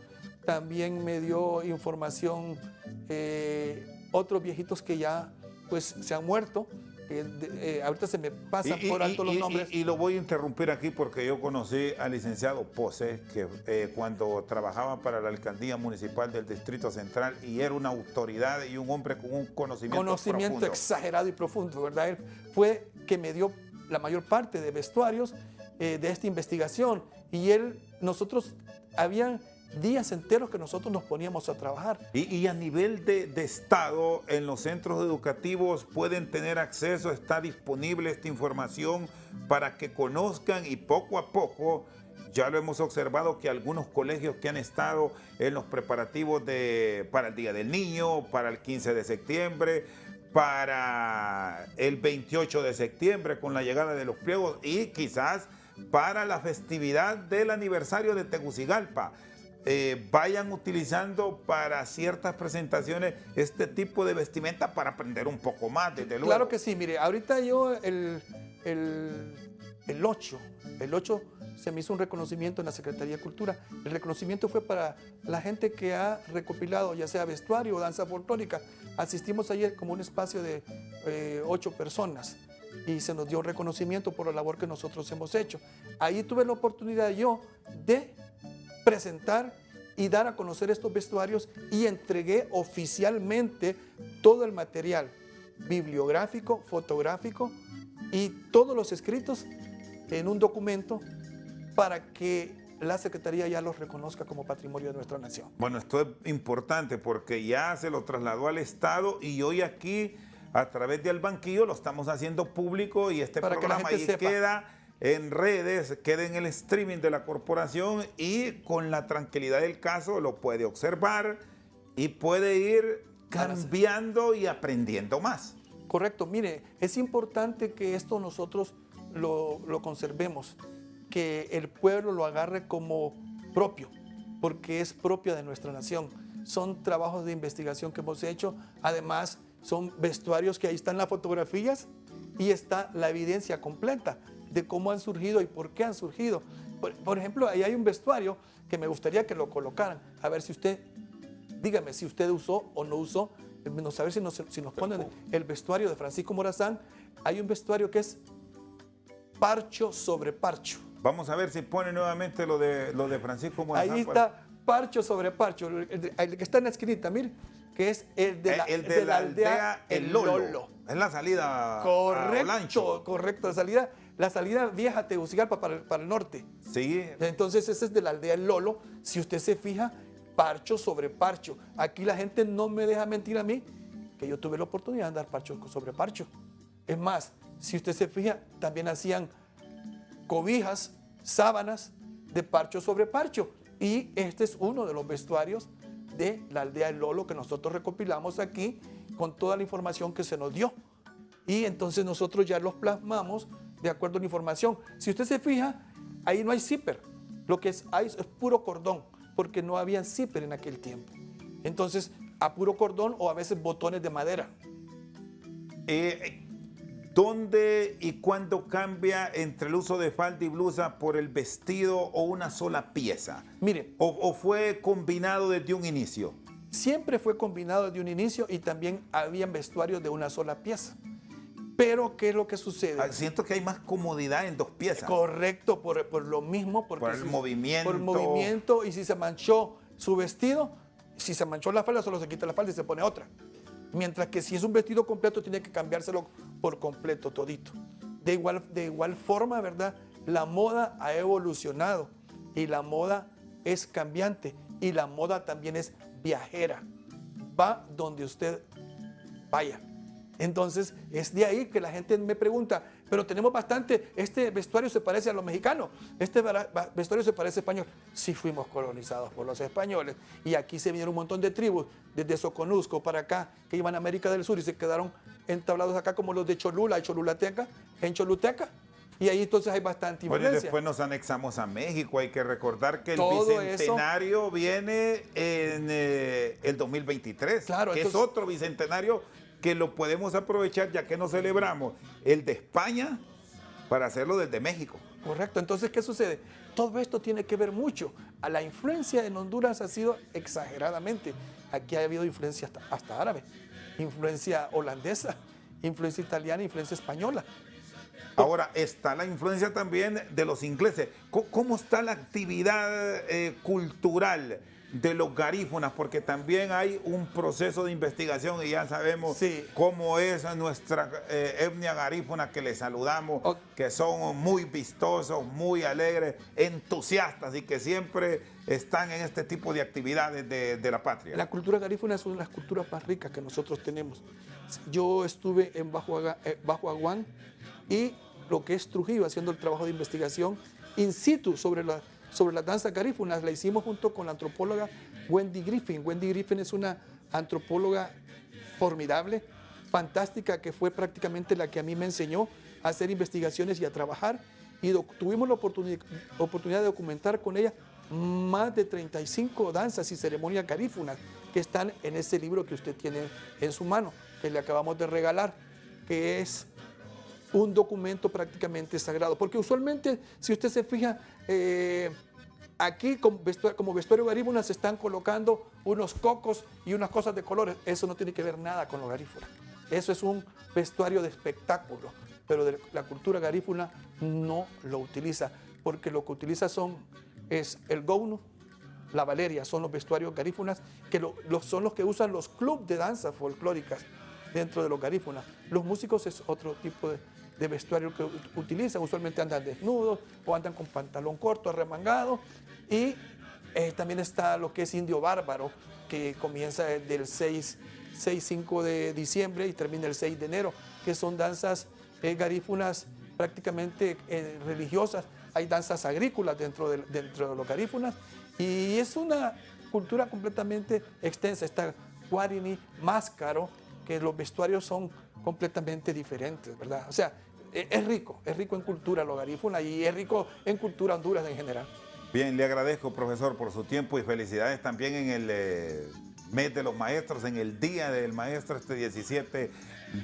También me dio información otros viejitos que ya pues se han muerto. Ahorita se me pasan por alto los nombres. Y lo voy a interrumpir aquí porque yo conocí al licenciado Posse, que cuando trabajaba para la alcaldía municipal del Distrito Central, y era una autoridad y un hombre con un conocimiento profundo. Exagerado y profundo, ¿verdad? Él fue que me dio la mayor parte de vestuarios de esta investigación, y nosotros habían días enteros que nosotros nos poníamos a trabajar. Y a nivel de Estado, en los centros educativos pueden tener acceso, está disponible esta información para que conozcan, y poco a poco, ya lo hemos observado que algunos colegios que han estado en los preparativos para el Día del Niño, para el 15 de septiembre, para el 28 de septiembre con la llegada de los pliegos, y quizás para la festividad del aniversario de Tegucigalpa, vayan utilizando para ciertas presentaciones este tipo de vestimenta para aprender un poco más, desde luego. Claro que sí, mire, ahorita yo el 8 se me hizo un reconocimiento en la Secretaría de Cultura. El reconocimiento fue para la gente que ha recopilado ya sea vestuario o danza folclórica. Asistimos ayer como un espacio de 8 personas y se nos dio un reconocimiento por la labor que nosotros hemos hecho. Ahí tuve la oportunidad yo de presentar y dar a conocer estos vestuarios, y entregué oficialmente todo el material bibliográfico, fotográfico y todos los escritos en un documento para que la Secretaría ya los reconozca como patrimonio de nuestra nación. Bueno, esto es importante porque ya se lo trasladó al Estado, y hoy aquí a través de Al Banquillo lo estamos haciendo público, y este para programa ahí queda en redes, queda en el streaming de la corporación, y con la tranquilidad del caso lo puede observar y puede ir cambiando y aprendiendo más. Correcto, mire, es importante que esto nosotros lo conservemos, que el pueblo lo agarre como propio, porque es propio de nuestra nación. Son trabajos de investigación que hemos hecho, además son vestuarios que ahí están las fotografías y está la evidencia completa de cómo han surgido y por qué han surgido. Por ejemplo, ahí hay un vestuario que me gustaría que lo colocaran. A ver si usted, dígame si usted usó o no usó, a ver si nos ponen el vestuario de Francisco Morazán. Hay un vestuario que es parcho sobre parcho. Vamos a ver si pone nuevamente lo de Francisco Morazán. Ahí está, parcho sobre parcho. El que está en la esquinita, mire, que es el de la aldea El Lolo. Es la salida a Olancho. Correcto, la salida vieja a Tegucigalpa para el norte. Sí. Entonces ese es de la aldea El Lolo. Si usted se fija, parcho sobre parcho. Aquí la gente no me deja mentir a mí, que yo tuve la oportunidad de andar parcho sobre parcho. Es más, si usted se fija, también hacían cobijas, sábanas de parcho sobre parcho. Y este es uno de los vestuarios de la aldea El Lolo que nosotros recopilamos aquí con toda la información que se nos dio. Y entonces nosotros ya los plasmamos de acuerdo a la información. Si usted se fija, ahí no hay zipper. Lo que hay es puro cordón, porque no había zipper en aquel tiempo. Entonces, a puro cordón o a veces botones de madera. ¿Dónde y cuándo cambia entre el uso de falda y blusa por el vestido o una sola pieza? Mire. ¿O fue combinado desde un inicio? Siempre fue combinado desde un inicio y también habían vestuarios de una sola pieza. Pero, ¿qué es lo que sucede? Siento que hay más comodidad en dos piezas. Correcto, por lo mismo. Por el movimiento. Por el movimiento, y si se manchó su vestido, si se manchó la falda, solo se quita la falda y se pone otra. Mientras que si es un vestido completo, tiene que cambiárselo por completo, todito. De igual forma, ¿verdad? La moda ha evolucionado y la moda es cambiante y la moda también es viajera. Va donde usted vaya. Entonces, es de ahí que la gente me pregunta, pero tenemos bastante, este vestuario se parece a los mexicanos, este vestuario se parece a español. Sí fuimos colonizados por los españoles y aquí se vinieron un montón de tribus, desde Soconusco para acá, que iban a América del Sur y se quedaron entablados acá como los de Cholula y Choluteca, en Choluteca. Y ahí entonces hay bastante influencia. Bueno, y después nos anexamos a México. Hay que recordar que el Todo bicentenario eso viene en el 2023, claro, que entonces, es otro bicentenario que lo podemos aprovechar ya que no celebramos el de España para hacerlo desde México. Correcto. Entonces, ¿qué sucede? Todo esto tiene que ver mucho. A la influencia en Honduras ha sido exageradamente. Aquí ha habido influencia hasta árabe, influencia holandesa, influencia italiana, influencia española. Ahora, está la influencia también de los ingleses. ¿Cómo está la actividad cultural de los garífunas? Porque también hay un proceso de investigación y ya sabemos cómo es nuestra etnia garífuna, que les saludamos, que son muy vistosos, muy alegres, entusiastas y que siempre están en este tipo de actividades de la patria. La cultura garífuna es una de las culturas más ricas que nosotros tenemos. Yo estuve en Bajo Aguán y lo que es Trujillo haciendo el trabajo de investigación in situ sobre las danzas garífunas. La hicimos junto con la antropóloga Wendy Griffin. Wendy Griffin es una antropóloga formidable, fantástica, que fue prácticamente la que a mí me enseñó a hacer investigaciones y a trabajar. Y tuvimos la oportunidad de documentar con ella más de 35 danzas y ceremonias garífunas que están en ese libro que usted tiene en su mano, que le acabamos de regalar, que es un documento prácticamente sagrado. Porque usualmente, si usted se fija, aquí como vestuario garífuna se están colocando unos cocos y unas cosas de colores. Eso no tiene que ver nada con los garífunas. Eso es un vestuario de espectáculo, pero la cultura garífuna no lo utiliza, porque lo que utiliza es el gauno, la valeria, son los vestuarios garífunas, que son los que usan los clubes de danza folclóricas dentro de los garífunas. Los músicos es otro tipo de vestuario que utilizan, usualmente andan desnudos o andan con pantalón corto, arremangado. Y también está lo que es indio bárbaro, que comienza del 5 de diciembre y termina el 6 de enero, que son danzas garífunas prácticamente religiosas. Hay danzas agrícolas dentro de los garífunas y es una cultura completamente extensa. Está guarini, máscaro, que los vestuarios son completamente diferentes, ¿verdad? O sea, es rico en cultura los garífunas y es rico en cultura Honduras en general. Bien, le agradezco, profesor, por su tiempo y felicidades también en el mes de los maestros, en el Día del Maestro, este 17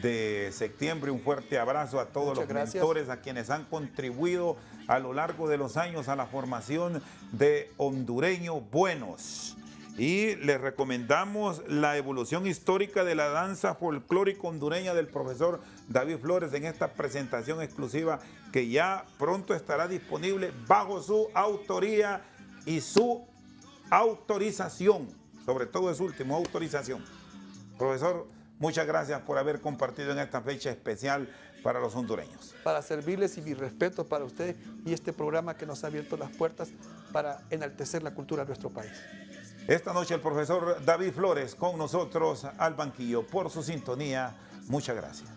de septiembre. Un fuerte abrazo a todos los mentores, a quienes han contribuido a lo largo de los años a la formación de hondureños buenos. Y les recomendamos la evolución histórica de la danza folclórica hondureña del profesor David Flores en esta presentación exclusiva que ya pronto estará disponible bajo su autoría y su autorización, sobre todo es último, autorización. Profesor, muchas gracias por haber compartido en esta fecha especial para los hondureños. Para servirles y mi respeto para ustedes y este programa que nos ha abierto las puertas para enaltecer la cultura de nuestro país. Esta noche el profesor David Flores con nosotros al banquillo. Por su sintonía, muchas gracias.